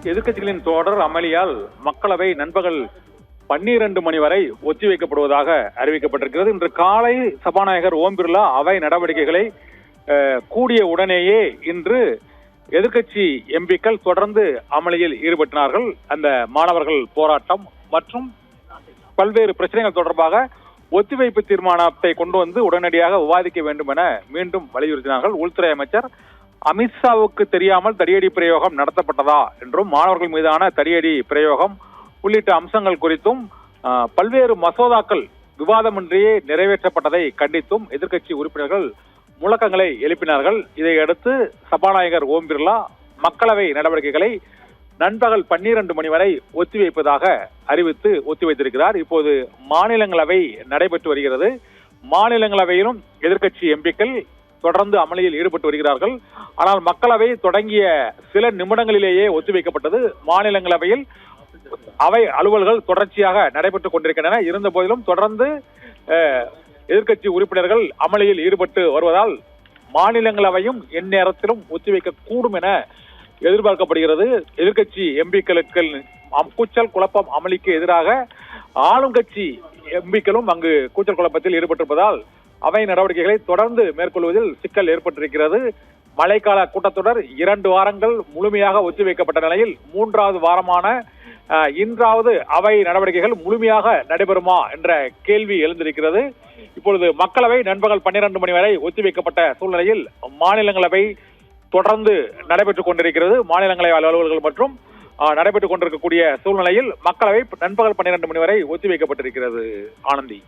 எதிர்க்கட்சிகளின் தொடர் அமளியால் மக்களவை நண்பகல் 12 மணி வரை ஒத்திவைக்கப்படுவதாக அறிவிக்கப்பட்டிருக்கிறது. இன்று காலை சபாநாயகர் ஓம் பிர்லா அவை நடவடிக்கைகளை கூடிய உடனேயே இன்று எதிர்க்கட்சி எம்பிக்கள் தொடர்ந்து அமளியில் ஈடுபட்டார்கள். அந்த மாணவர்கள் போராட்டம் மற்றும் பல்வேறு பிரச்சனைகள் தொடர்பாக ஒத்திவைப்பு தீர்மானத்தை கொண்டு வந்து உடனடியாக விவாதிக்க வேண்டும் என மீண்டும் வலியுறுத்தினார்கள். உள்துறை அமைச்சர் அமித்ஷாவுக்கு தெரியாமல் தடியடி பிரயோகம் நடத்தப்பட்டதா என்றும் மாணவர்கள் மீதான தடியடி பிரயோகம் உள்ளிட்ட அம்சங்கள் குறித்தும் பல்வேறு மசோதாக்கள் விவாதமின்றியே நிறைவேற்றப்பட்டதை கண்டித்தும் எதிர்க்கட்சி உறுப்பினர்கள் முழக்கங்களை எழுப்பினார்கள். இதையடுத்து சபாநாயகர் ஓம் பிர்லா மக்களவை நடவடிக்கைகளை நண்பகல் 12 மணி வரை ஒத்திவைப்பதாக அறிவித்து ஒத்திவைத்திருக்கிறார். இப்போது மாநிலங்களவை நடைபெற்று வருகிறது. மாநிலங்களவையிலும் எதிர்க்கட்சி எம்பிக்கள் தொடர்ந்து அமளியில் ஈடுபட்டு வருகிறார்கள். ஆனால் மக்களவை தொடங்கிய சில நிமிடங்களிலேயே ஒத்திவைக்கப்பட்டது. மாநிலங்களவையில் அவை அலுவல்கள் தொடர்ச்சியாக நடைபெற்றுக் கொண்டிருக்கின்றன. இருந்த போதிலும் தொடர்ந்து எதிர்க்கட்சி உறுப்பினர்கள் அமளியில் ஈடுபட்டு வருவதால் மாநிலங்களவையும் எந்நேரத்திலும் ஒத்திவைக்க கூடும் என எதிர்பார்க்கப்படுகிறது. எதிர்க்கட்சி எம்பிக்களுக்கு கூச்சல் குழப்பம் அமளிக்கு எதிராக ஆளும் கட்சி எம்பிக்களும் அங்கு கூச்சல் குழப்பத்தில் ஈடுபட்டிருப்பதால் அவை நடவடிக்கைகளை தொடர்ந்து மேற்கொள்வதில் சிக்கல் ஏற்பட்டிருக்கிறது. மழைக்கால கூட்டத்தொடர் 2 வாரங்கள் முழுமையாக ஒத்திவைக்கப்பட்ட நிலையில் 3வது வாரமான இன்றாவது அவை நடவடிக்கைகள் முழுமையாக நடைபெறுமா என்ற கேள்வி எழுந்திருக்கிறது. இப்பொழுது மக்களவை நண்பகல் 12 மணி வரை ஒத்திவைக்கப்பட்ட சூழ்நிலையில் மாநிலங்களவை தொடர்ந்து நடைபெற்றுக் கொண்டிருக்கிறது. மாநிலங்களவை அலுவலர்கள் மற்றும் நடைபெற்றுக் கொண்டிருக்கக்கூடிய சூழ்நிலையில் மக்களவை நண்பகல் 12 மணி வரை ஒத்திவைக்கப்பட்டிருக்கிறது. ஆனந்தி.